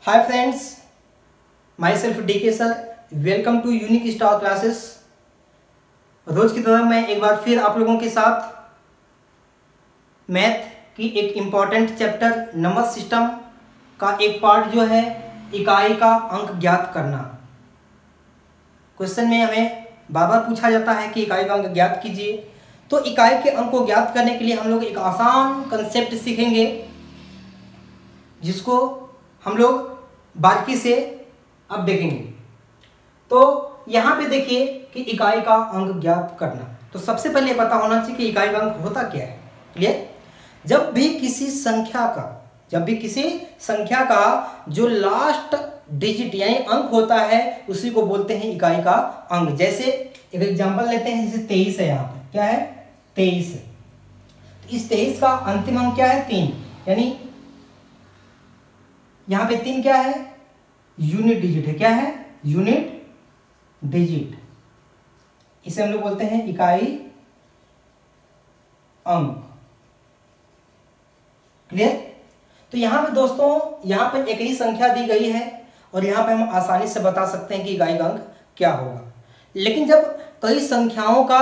Hi friends, my self DK sir. Welcome to unique star classes. रोज की तरह मैं एक बार फिर आप लोगों के साथ मैथ की एक इम्पॉर्टेंट चैप्टर नंबर सिस्टम का एक पार्ट जो है इकाई का अंक ज्ञात करना। क्वेश्चन में हमें बार बार पूछा जाता है कि इकाई का अंक ज्ञात कीजिए। तो इकाई के अंक को ज्ञात करने के लिए हम लोग एक आसान कंसेप्ट सीखेंगे जिसको हम लोग बारीकी से अब देखेंगे। तो यहाँ पे देखिए कि इकाई का अंक ज्ञात करना। तो सबसे पहले पता होना चाहिए कि इकाई का अंक होता क्या है। क्लियर? जब भी किसी संख्या का जो लास्ट डिजिट यानी अंक होता है उसी को बोलते हैं इकाई का अंक। जैसे एक एग्जांपल लेते हैं, जैसे 23 है। यहाँ पे क्या है? 23 है। तो इस 23 का अंतिम अंक क्या है? 3। यानी यहां पे 3 क्या है? यूनिट डिजिट है। क्या है? Unit digit. इसे हम लोग बोलते हैं इकाई अंक। क्लियर? तो यहां पे दोस्तों, यहां पर एक ही संख्या दी गई है और यहां पे हम आसानी से बता सकते हैं कि इकाई का अंक क्या होगा। लेकिन जब कई संख्याओं का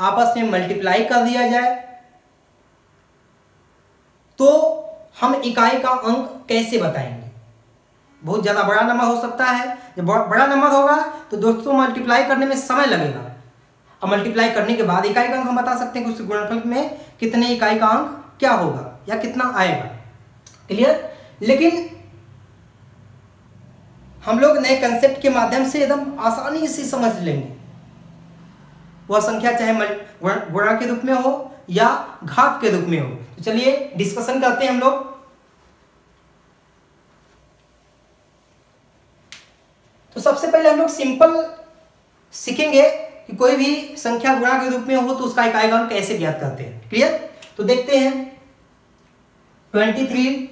आपस में मल्टीप्लाई कर दिया जाए तो हम इकाई का अंक कैसे बताएंगे? बहुत ज़्यादा बड़ा नंबर हो सकता है। जब बड़ा नंबर होगा तो दोस्तों मल्टीप्लाई करने में समय लगेगा। अब मल्टीप्लाई करने के बाद इकाई का अंक हम बता सकते हैं कि उस गुणनफल में कितने इकाई का अंक क्या होगा या कितना आएगा। क्लियर? लेकिन हम लोग नए कंसेप्ट के माध्यम से एकदम आसानी से समझ लेंगे। वह संख्या चाहे गुणा के रूप में हो या घात के रूप में हो। तो चलिए डिस्कशन करते हैं हम लोग। तो सबसे पहले हम लोग सिंपल सीखेंगे कि कोई भी संख्या गुणा के रूप में हो तो उसका इकाई का अंक कैसे ज्ञात करते हैं। क्लियर? तो देखते हैं 23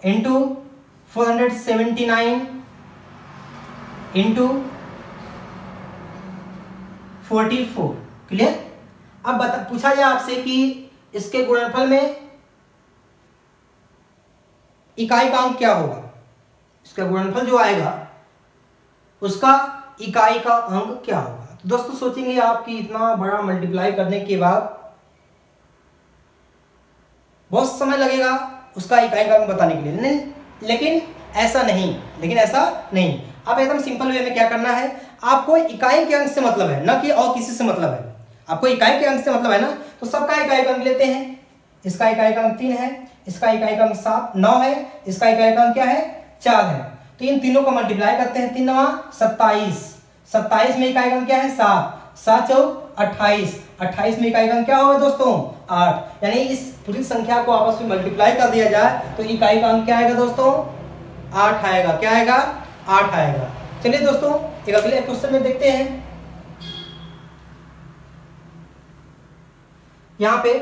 इंटू 479 इंटू 44। क्लियर? अब पूछा जाए आपसे कि इसके गुणनफल में इकाई का अंक क्या होगा। इसका गुणनफल जो आएगा उसका इकाई का अंक क्या होगा। तो दोस्तों सोचेंगे आप कि इतना बड़ा मल्टीप्लाई करने के बाद बहुत समय लगेगा उसका इकाई का अंक बताने के लिए। नहीं, लेकिन ऐसा नहीं। आप एकदम सिंपल वे में क्या करना है, आपको इकाई के अंक से मतलब है, न कि और किसी से मतलब है। आपको इकाई के अंक से मतलब है ना, तो सबका इकाई का अंक लेते हैं। इसका इकाई का अंक 3 है, इसका इकाई का अंक 9 है, इसका इकाई का अंक क्या है? 4 है। तो इन तीनों को मल्टीप्लाई करते हैं। 3 9 27। 27 में इकाई का अंक क्या है? 7। 7 4 28। 28 में इकाई का अंक क्या होगा दोस्तों? 8। यानी इस पूरी संख्या को आपस में मल्टीप्लाई कर दिया जाए तो इकाई का अंक क्या आएगा दोस्तों? 8 आएगा। क्या आएगा? 8 आएगा। चलिए दोस्तों एक अगले क्वेश्चन में देखते हैं। यहां पे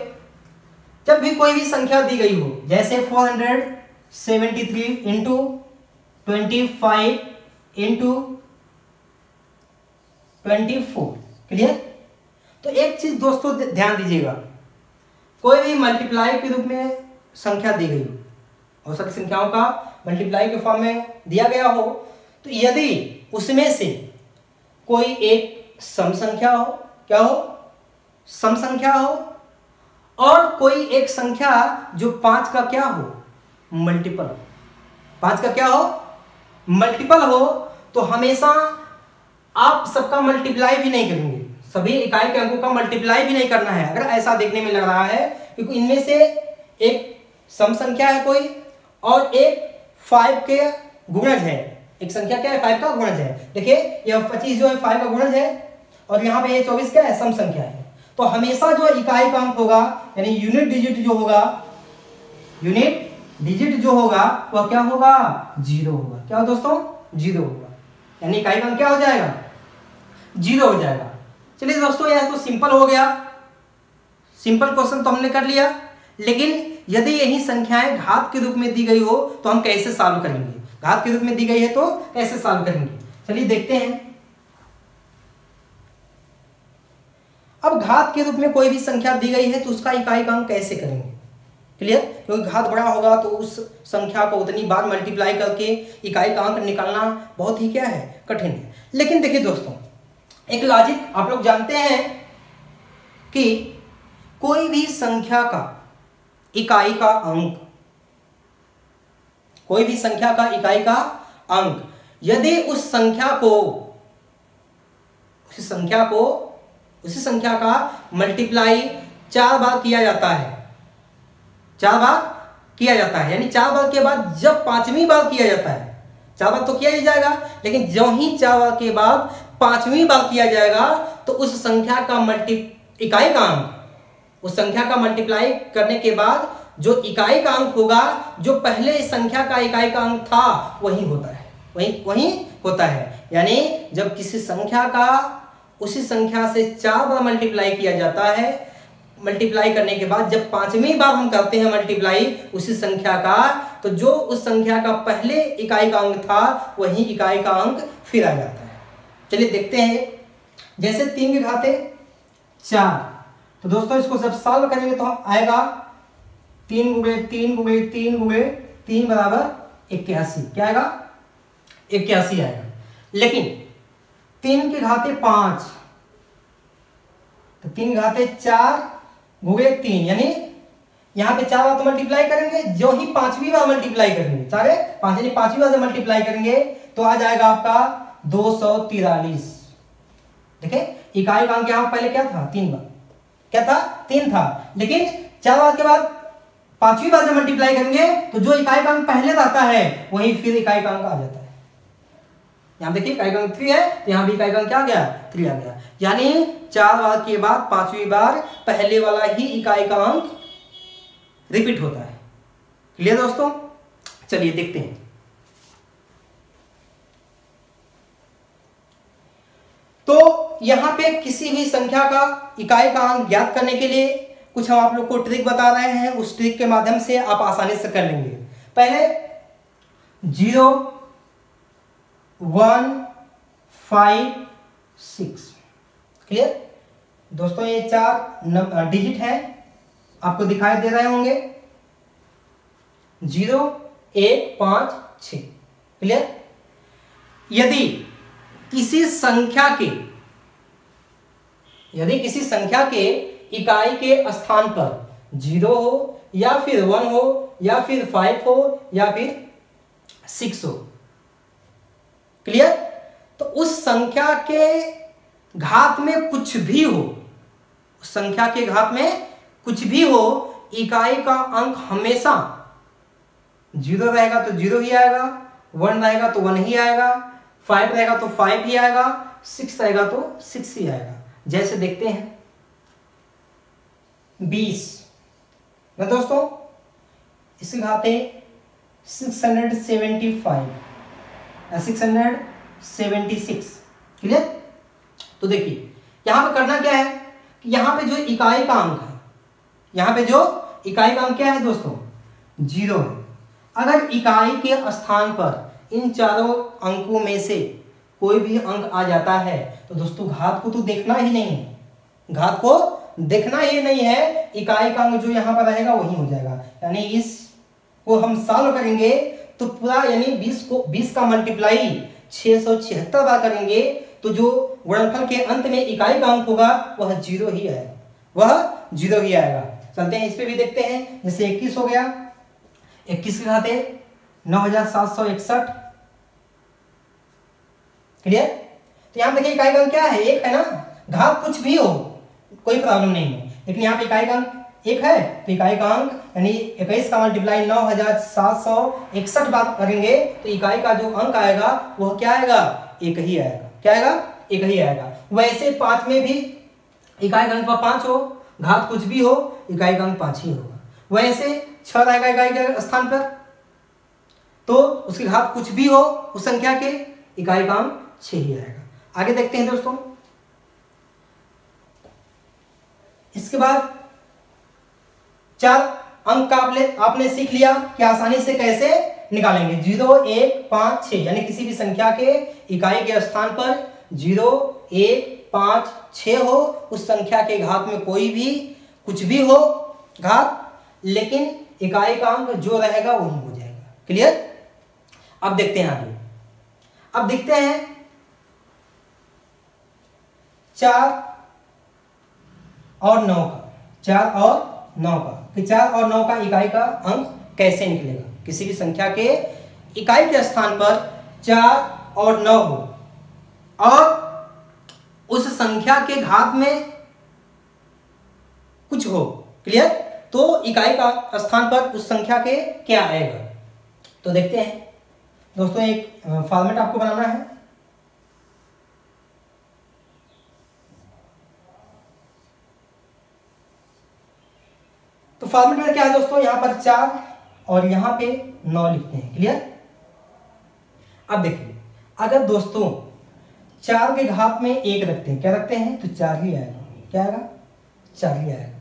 जब भी कोई भी संख्या दी गई हो, जैसे 473 इंटू 25 इंटू 24। क्लियर? तो एक चीज दोस्तों ध्यान दीजिएगा, कोई भी मल्टीप्लाई के रूप में संख्या दी गई हो सकती संख्याओं का मल्टीप्लाई के फॉर्म में दिया गया हो, तो यदि उसमें से कोई एक सम संख्या हो, क्या हो? सम संख्या हो, और कोई एक संख्या जो 5 का क्या हो? मल्टीपल। 5 का क्या हो? मल्टीपल हो, तो हमेशा आप सबका मल्टीप्लाई भी नहीं करेंगे, सभी इकाई के अंकों का मल्टीप्लाई भी नहीं करना है। अगर ऐसा देखने में लग रहा है क्योंकि इनमें से एक सम संख्या है कोई और एक 5 के गुणज है। एक संख्या क्या है? 5 का गुणज है। देखिए यह 25 जो है 5 का गुणज है और यहाँ पे ये 24 क्या है? सम संख्या है। तो हमेशा जो इकाई का अंक होगा यानी यूनिट डिजिट जो होगा वह क्या होगा? 0 होगा। क्या हो दोस्तों? 0 होगा। यानी इकाई का अंक क्या हो जाएगा? 0 हो जाएगा। चलिए दोस्तों यह तो सिंपल हो गया। सिंपल क्वेश्चन तो हमने कर लिया। लेकिन यदि यही संख्याएं घात के रूप में दी गई हो तो हम कैसे सॉल्व करेंगे? घात के रूप में दी गई है तो कैसे सॉल्व करेंगे? चलिए देखते हैं। अब घात के रूप में कोई भी संख्या दी गई है तो उसका इकाई का अंक कैसे करेंगे? क्लियर? क्योंकि घात बड़ा होगा तो उस संख्या को उतनी बार मल्टीप्लाई करके इकाई का अंक निकालना बहुत ही क्या है, कठिन है। लेकिन देखिए दोस्तों, एक लॉजिक आप लोग जानते हैं कि कोई भी संख्या का इकाई का अंक, कोई भी संख्या का इकाई का अंक यदि उस संख्या का मल्टीप्लाई 4 बार किया जाता है, 4 बार किया जाता है, यानी 4 बार के बाद जब 5वीं बार किया जाता है, 4 बार तो किया ही जाएगा, लेकिन जो ही 4 बार के बाद 5वीं बार किया जाएगा तो उस संख्या का इकाई का अंक, उस संख्या का मल्टीप्लाई करने के बाद जो इकाई का अंक होगा, जो पहले इस संख्या का इकाई का अंक था वही होता है, वही होता है। यानी जब किसी संख्या का उसी संख्या से 4 बार मल्टीप्लाई किया जाता है, मल्टीप्लाई करने के बाद जब 5वीं बार हम करते हैं मल्टीप्लाई उसी संख्या का, तो जो उस संख्या का पहले इकाई का अंक था वही इकाई का अंक फिर आ जाता है। चलिए देखते हैं, जैसे 3 की घाते 4, तो दोस्तों इसको जब सॉल्व करेंगे तो आएगा 3 गुणे 3 गुणे 3 गुणे 3 बराबर 81। क्या आएगा? 81 आएगा। लेकिन 3 की घाते 5, तो 3 घाते 4 गुणे 3, यानी यहां पे 4 बार तो मल्टीप्लाई करेंगे, जो ही 5वीं बार मल्टीप्लाई करेंगे, 5 यानी 5वीं बार से मल्टीप्लाई करेंगे तो आ जाएगा आपका 243। देखिए इकाई का अंक यहां पहले क्या था? 3 बार, क्या था? 3 था, लेकिन 4 बार के बाद 5वीं बार से मल्टीप्लाई करेंगे तो जो इकाई का अंक पहले रहता है वही फिर इकाई का अंक आ जाता है। यहां देखिए इकाई का अंक 3 है, तो यहां भी इकाई का अंक क्या आ गया? 3 आ गया। यानी 4 बार के बाद 5वीं बार पहले वाला ही इकाई का अंक रिपीट होता है। क्लियर दोस्तों? चलिए देखते हैं। तो यहां पे किसी भी संख्या का इकाई का अंक ज्ञात करने के लिए कुछ हम आप लोग को ट्रिक बता रहे हैं, उस ट्रिक के माध्यम से आप आसानी से कर लेंगे। पहले 0 1 5 6। क्लियर दोस्तों? ये 4 डिजिट है, आपको दिखाई दे रहे होंगे, 0 1 5 6। क्लियर? यदि किसी संख्या के इकाई के स्थान पर 0 हो या फिर 1 हो या फिर 5 हो या फिर 6 हो, क्लियर? तो उस संख्या के घात में कुछ भी हो, उस संख्या के घात में कुछ भी हो, इकाई का अंक हमेशा 0 रहेगा तो 0 ही आएगा, 1 रहेगा तो 1 ही आएगा, 5 रहेगा तो 5 ही आएगा, 6 रहेगा तो 6 ही आएगा। जैसे देखते हैं 20 ना दोस्तों, इसकी घाते 675 या 676। क्लियर? तो देखिए यहां पे करना क्या है कि यहां पे जो इकाई का अंक है, यहां पे जो इकाई का अंक क्या है दोस्तों? 0 है। अगर इकाई के स्थान पर इन चारों अंकों में से कोई भी अंक आ जाता है तो दोस्तों घात को तो देखना ही नहीं है, घात को देखना ही नहीं है, इकाई का अंक जो यहां पर रहेगा वही हो जाएगा। यानी इसको हम सॉल्व करेंगे तो पूरा, यानी 20 का मल्टीप्लाई 676 बार करेंगे तो जो गुणनफल के अंत में इकाई का अंक होगा वह 0 ही आएगा, वह 0 ही आएगा। चलते हैं इस पे भी देखते हैं। जैसे 21 हो गया, 21 के घाते 9761। क्लियर? तो यहां देखिए इकाई का अंक क्या है? 1 है ना, घात कुछ भी हो कोई प्रॉब्लम नहीं है, लेकिन यहाँ पे इकाई का अंक 1 है तो इकाई का अंक यानी 21 का मल्टीप्लाई 9761 बार करेंगे तो इकाई का जो अंक आएगा वह क्या आएगा? 1 ही आएगा। क्या आएगा? 1 ही आएगा। वैसे 5 में भी इकाई का अंक 5 हो, घात कुछ भी हो, इकाई का अंक 5 ही होगा। वैसे 6 रहेगा इकाई के स्थान पर, तो उसकी घात कुछ भी हो उस संख्या के, इकाई का अंक 6 ही आएगा। आगे देखते हैं दोस्तों। इसके बाद 4 अंक का आपने सीख लिया कि आसानी से कैसे निकालेंगे। 0 1 5 6, यानी किसी भी संख्या के इकाई के स्थान पर 0 1 5 6 हो, उस संख्या के घात में कोई भी कुछ भी हो घात, लेकिन इकाई का अंक जो रहेगा वही हो जाएगा। क्लियर? अब देखते हैं आगे। अब देखते हैं 4 और 9 का, 4 और 9 का, कि 4 और 9 का इकाई का अंक कैसे निकलेगा। किसी भी संख्या के इकाई के स्थान पर 4 और 9 हो और उस संख्या के घात में कुछ हो। क्लियर? तो इकाई का स्थान पर उस संख्या के क्या आएगा। तो देखते हैं दोस्तों, एक फॉर्मेट आपको बनाना है। तो फॉर्मेट में क्या है दोस्तों, यहां पर 4 और यहां पे 9 लिखते हैं। क्लियर? अब देखिए, अगर दोस्तों 4 के घात में 1 रखते हैं, क्या रखते हैं, तो 4 ही आएगा। क्या आएगा? 4 ही आएगा।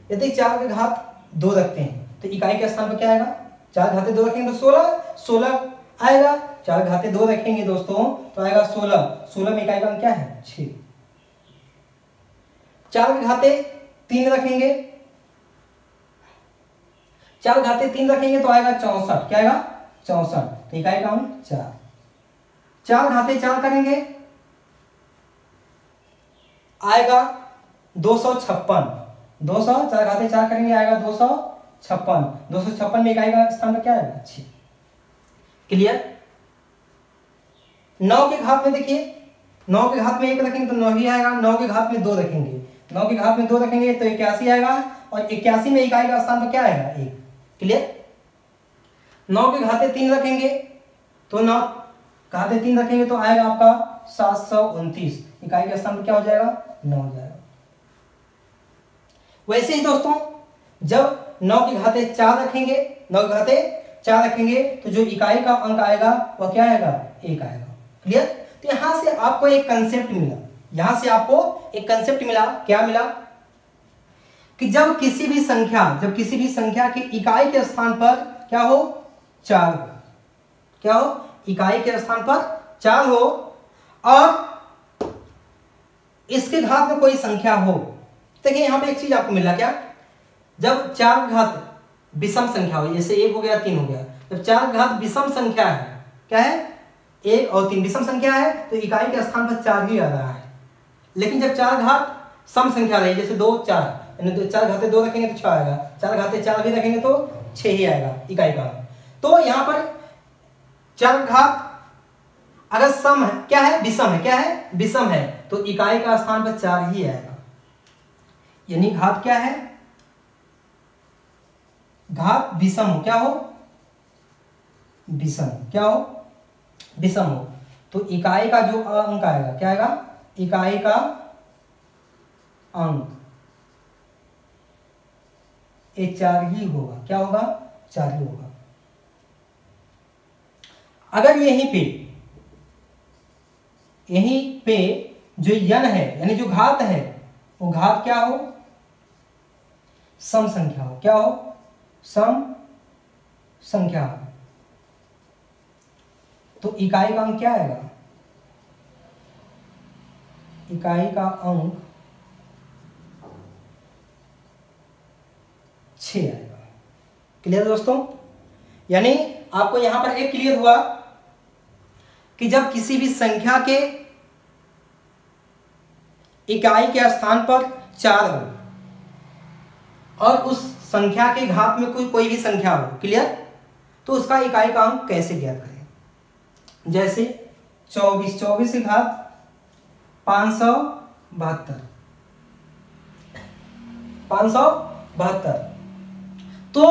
यदि 4 के घात 2 रखते हैं तो इकाई के स्थान पर क्या आएगा, 4 घाते 2 रखेंगे तो 16 आएगा। 4 घाते 2 रखेंगे दोस्तों तो आएगा 16 में इकाई का अंक क्या है, 6। 4 के घाते 3 रखेंगे, 4 घाते 3 रखेंगे तो आएगा 64। क्या आएगा, 64। तो इकाई का अंक 4। 4 घाते 4 करेंगे आएगा 256। 200 4 घाते 4 करेंगे आएगा 256। 256 में इकाई का स्थान पर क्या आएगा, 6। क्लियर? 9 के घात में देखिए, 9 के घात में 1 रखेंगे तो 9 ही आएगा। 9 के घात में 2 रखेंगे, 9 के घात में 2 रखेंगे तो 81 आएगा और 81 में इकाई का स्थान पर क्या आएगा, 1। क्लियर? 9 के घाते 3 रखेंगे तो 9 घाते 3 रखेंगे तो आएगा आपका 729। इकाई का स्थान पर क्या हो जाएगा, 9 हो जाएगा। वैसे ही दोस्तों जब 9 के घाते 4 रखेंगे, 9 के घाते 4 रखेंगे तो जो इकाई का अंक आएगा वह क्या आएगा, 1 आएगा। क्लियर? तो यहां से आपको एक कंसेप्ट मिला, यहां से आपको एक कंसेप्ट मिला। क्या मिला कि जब किसी भी संख्या की इकाई के स्थान पर क्या हो, 4 हो। क्या हो, इकाई के स्थान पर 4 हो और इसके घात में कोई संख्या हो। देखिए यहां पे एक चीज आपको मिला, क्या, जब 4 घात विषम संख्या हो, जैसे 1 हो गया 3 हो गया, जब 4 घात विषम संख्या है, क्या है, 1 और 3 विषम संख्या है तो इकाई के स्थान पर 4 ही आ रहा है। लेकिन जब 4 घात सम संख्या रही, जैसे 2 4, यानी तो 4 घाते 2 रखेंगे तो 6 आएगा, 4 घाते 4 भी रखेंगे तो 6 ही आएगा इकाई का। तो यहां पर 4 घात अगर सम है, क्या है, विषम है, क्या है, विषम है, तो इकाई का स्थान पर 4 ही आएगा। यानी घात क्या है, घात विषम हो, क्या हो, विषम, क्या हो, विषम हो, तो इकाई का जो अंक आएगा, क्या आएगा, इकाई का अंक ये 4 ही होगा। क्या होगा, 4 ही होगा। अगर यहीं पे जो यन है यानी जो घात है वो घात क्या हो, सम संख्या हो। क्या हो, सम संख्या हो, तो इकाई का अंक क्या आएगा, इकाई का अंक 6 आएगा। क्लियर दोस्तों? यानी आपको यहां पर एक क्लियर हुआ कि जब किसी भी संख्या के इकाई के स्थान पर 4 हो और उस संख्या के घात में कोई भी संख्या हो, क्लियर, तो उसका इकाई का अंक कैसे ज्ञात करें। जैसे 24 की घात 572। तो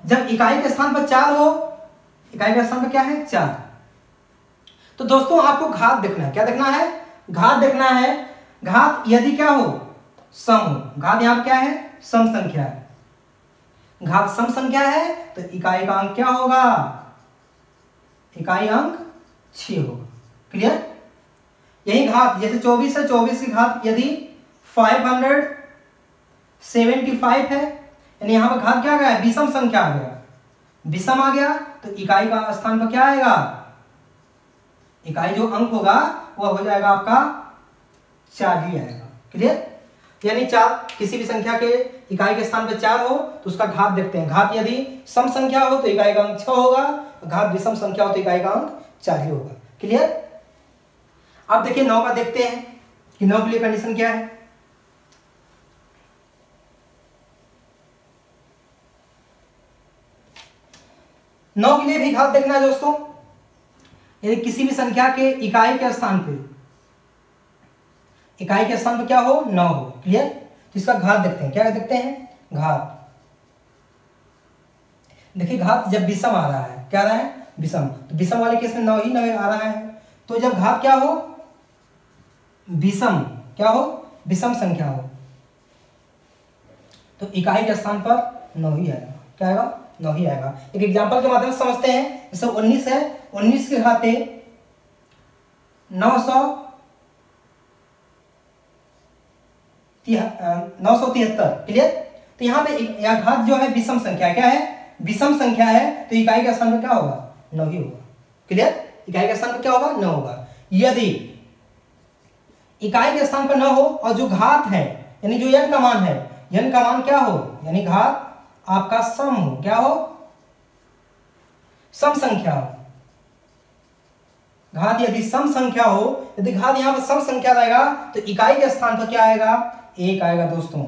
जब इकाई के स्थान पर 4 हो, इकाई के स्थान पर क्या है, 4, तो दोस्तों आपको घात देखना है। क्या देखना है, घात देखना है। घात यदि क्या हो, सम हो, घात यहां क्या है, सम संख्या है, घात सम संख्या है तो इकाई का अंक क्या होगा, इकाई अंक 6 होगा। क्लियर? यही घात जैसे 24 है, 24 की घात यदि 575 है, यानी यहां पर घात क्या आ गया, विषम संख्या आ गया, विषम आ गया तो इकाई का स्थान पर क्या आएगा, इकाई जो अंक होगा वह हो जाएगा आपका 4 ही आएगा। क्लियर? यानी 4 किसी भी संख्या के इकाई के स्थान पे 4 हो तो उसका घात देखते हैं। घात यदि सम संख्या हो तो इकाई का अंक 6 होगा, घात विषम संख्या हो तो इकाई का अंक 4 ही होगा। क्लियर? अब देखिए 9 का देखते हैं कि 9 के लिए कंडीशन क्या है। 9 के लिए भी घात देखना है दोस्तों। यदि किसी भी संख्या के इकाई के स्थान पे क्या हो, 9 हो। क्लियर? तो इसका घात देखते हैं। क्या देखते हैं? घात। देखिए घात जब विषम आ रहा है, क्या आ रहा है? विषम। तो विषम वाले केस में 9 ही 9 आ रहा है। तो जब घात क्या हो? विषम। क्या हो? विषम संख्या हो तो इकाई के स्थान पर 9 ही आएगा। क्या आएगा? 9 ही आएगा। एक एग्जांपल के माध्यम से समझते हैं। जैसे 19 है, 19 के घाते 973। क्लियर? तो यहाँ पे यह घात जो है विषम संख्या, क्या है? विषम संख्या है तो इकाई के स्थान पर क्या होगा? 9 ही होगा। क्लियर? इकाई के स्थान पर क्या होगा? 9 होगा। यदि इकाई के स्थान पर 9 हो और जो घात है यानी जो n का मान है, n का मान क्या हो? यानी घात आपका सम हो। क्या हो? सम संख्या हो। घात यदि सम संख्या हो, यदि घात यहां पर सम संख्या रहेगा तो इकाई के स्थान पर क्या आएगा? 1 आएगा दोस्तों।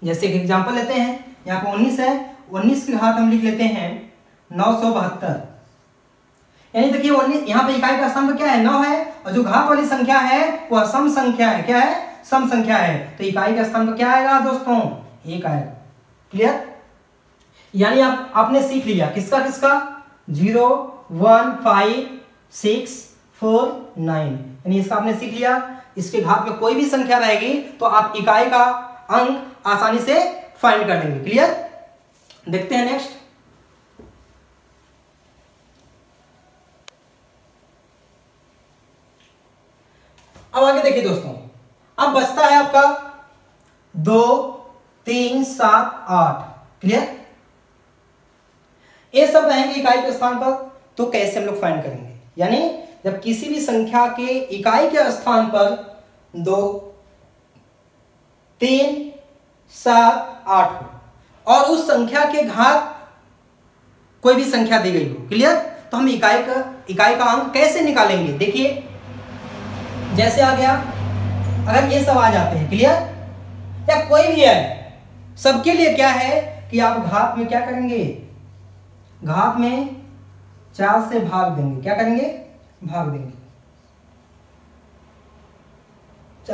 जैसे एक एग्जांपल लेते हैं, यहां पर 19 है, 19 के घात हम लिख लेते हैं 972। यानी देखिए 19 यहां पर इकाई का स्थान पर क्या है? 9 है और जो घात वाली संख्या है वह सम संख्या है। क्या है? सम संख्या है तो इकाई के स्थान पर क्या आएगा दोस्तों? 1 आएगा। क्लियर? यानी आपने सीख लिया किसका किसका? 0 1 5 6 4 9। यानी इसका आपने सीख लिया। इसके घात में कोई भी संख्या रहेगी तो आप इकाई का अंक आसानी से फाइंड कर लेंगे। क्लियर? देखते हैं नेक्स्ट। अब आगे देखिए दोस्तों, अब बचता है आपका 2 3 7 8। क्लियर? ये सब रहेंगे इकाई के स्थान पर। तो कैसे हम लोग फाइंड करेंगे? यानी जब किसी भी संख्या के इकाई के स्थान पर 2 3 7 8 हो और उस संख्या के घात कोई भी संख्या दी गई हो। क्लियर? तो हम इकाई का अंक कैसे निकालेंगे? देखिए जैसे आ गया, अगर ये सब आ जाते हैं, क्लियर, या कोई भी है, सबके लिए क्या है कि आप घात में क्या करेंगे? घात में 4 से भाग देंगे। क्या करेंगे? भाग देंगे।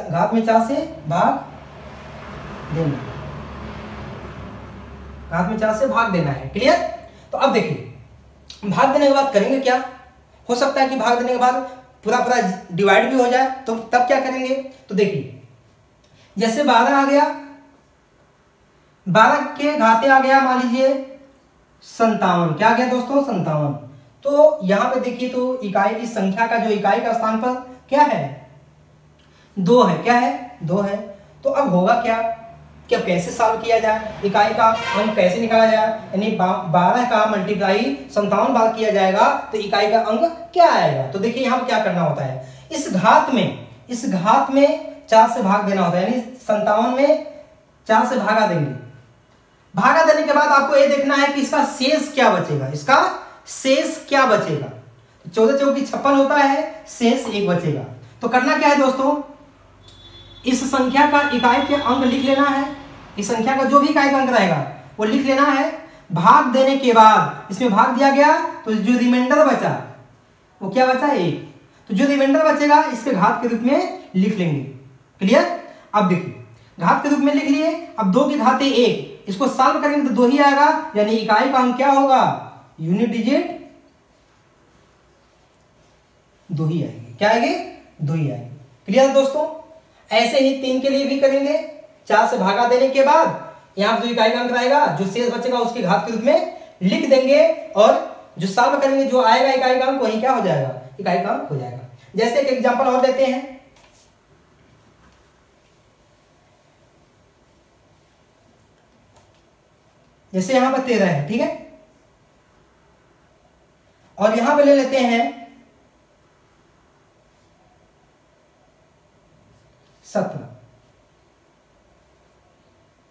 घात में 4 से भाग देना। घात में 4 से भाग देना है। क्लियर? तो अब देखिए भाग देने के बाद करेंगे क्या? हो सकता है कि भाग देने के बाद पूरा डिवाइड भी हो जाए, तो तब क्या करेंगे? तो देखिए जैसे 12 आ गया, 12 के घाते आ गया मान लीजिए 57। क्या आ गया दोस्तों? 57। तो यहां पे देखिए तो इकाई की संख्या का जो इकाई का स्थान पर क्या है? 2 है। क्या है? 2 है। तो अब होगा क्या? क्या कैसे सॉल्व किया जाए? इकाई का अंक कैसे निकाला जाए? यानी 12 का मल्टीप्लाई 57 बार किया जाएगा तो इकाई का अंक क्या आएगा? तो देखिए यहां पर क्या करना होता है, इस घात में 4 से भाग देना होता है। यानी 57 में 4 से भागा देंगे। भागा देने के बाद आपको यह देखना है कि इसका शेष क्या बचेगा। इसका शेष क्या बचेगा? 14 चौकी 56 होता है, शेष 1 बचेगा। तो करना क्या है दोस्तों, इस संख्या का इकाई के अंक लिख लेना है। इस संख्या का जो भी इकाई का अंक रहेगा वो लिख लेना है। भाग देने के बाद इसमें भाग दिया गया तो जो रिमाइंडर बचा वो क्या बचा? 1। तो जो रिमाइंडर बचेगा इसके घात के रूप में लिख लेंगे। क्लियर? अब देखिए घात के रूप में लिख लिए। अब 2 के घाते 1, इसको सॉल्व करेंगे तो 2 ही आएगा। यानी इकाई का अंक क्या होगा? यूनिट डिजिट 2 ही आएंगे। क्या आएंगे? 2 ही आएंगे। क्लियर दोस्तों? ऐसे ही 3 के लिए भी करेंगे। 4 से भागा देने के बाद यहां जो इकाई का अंक रहेगा, जो शेष बचेगा उसके घात के रूप में लिख देंगे और जो सॉल्व करेंगे जो आएगा इकाई का अंक वही क्या हो जाएगा? इकाई का अंक हो जाएगा। जैसे एक एग्जांपल और देते हैं। जैसे यहां पर 13 है, ठीक है, और यहां पे ले लेते हैं 17।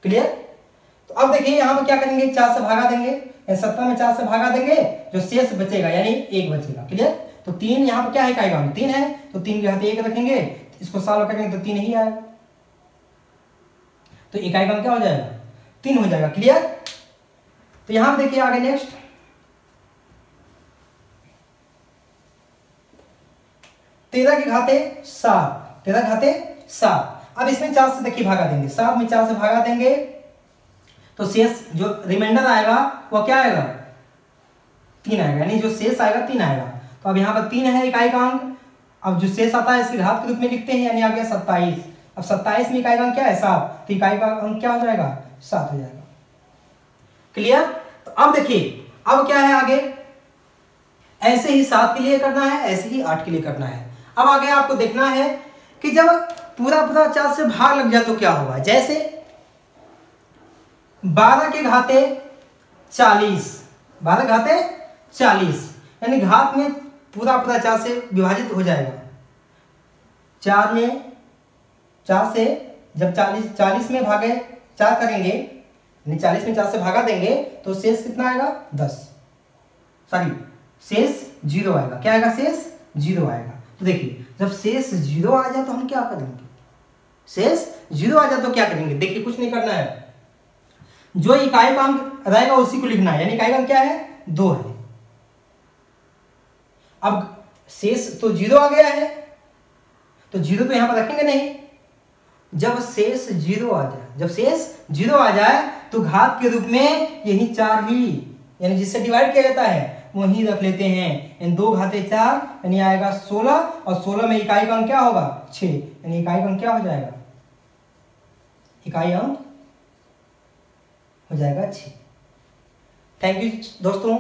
क्लियर। तो अब देखिए यहाँ पर क्या करेंगे, 4 से भागा देंगे, 70 में 4 से भागा देंगे, जो शेष बचेगा यानी 1 बचेगा। क्लियर। तो 3 यहाँ पर क्या है, इकाई अंक 3 है, तो 3 के हाथ 1 रखेंगे, इसको सॉल्व करेंगे तो 3 ही आएगा, तो इकाई अंक क्या हो जाएगा, 3 हो जाएगा। क्लियर। तो यहां देखिए आगे नेक्स्ट, 13 के घाते 7, 13 के घाते 7। अब इसमें 4 से देखिए भागा देंगे, 7 में 4 से भागा देंगे तो शेष जो रिमाइंडर आएगा वो क्या आएगा, 3 आएगा, यानी जो शेष आएगा 3 आएगा। तो अब यहाँ पर 3 है इकाई का अंक, अब जो शेष आता है इसके घात के रूप में लिखते हैं, यानी आ गया 27। अब 27 में इकाई का अंक क्या है, 7, तो इकाई का अंक क्या हो जाएगा, 7 हो जाएगा। क्लियर। तो अब देखिए अब क्या है आगे, ऐसे ही 7 के लिए करना है, ऐसे ही 8 के लिए करना है। अब आगे आपको देखना है कि जब पूरा 4 से भाग लग जाए तो क्या होगा। जैसे 12 के घाते 40, 12 के घाते 40, यानी घात में पूरा 4 से विभाजित हो जाएगा। 4 में 4 से जब 40 में भागे 4 करेंगे, यानी 40 में 4 से भागा देंगे तो शेष कितना आएगा, 10, सॉरी शेष 0 आएगा। क्या आएगा, शेष 0 आएगा। तो देखिए जब शेष 0 आ जाए तो हम क्या करेंगे, शेष 0 आ जाए तो क्या करेंगे, देखिए कुछ नहीं करना है, जो इकाई का अंक रहेगा उसी को लिखना है, यानी इकाई का अंक क्या है, 2 है। अब शेष तो 0 आ गया है, तो 0 तो यहां पर रखेंगे नहीं, जब शेष 0 आ जाए, जब शेष 0 आ जाए तो घात के रूप में यही 4 ही, यानी जिससे डिवाइड किया जाता है वही रख लेते हैं। इन 2 घाते 4 यानी आएगा 16, और 16 में इकाई का अंक क्या होगा, 6, यानी इकाई का अंक क्या हो जाएगा, इकाई अंक हो जाएगा 6। थैंक यू दोस्तों।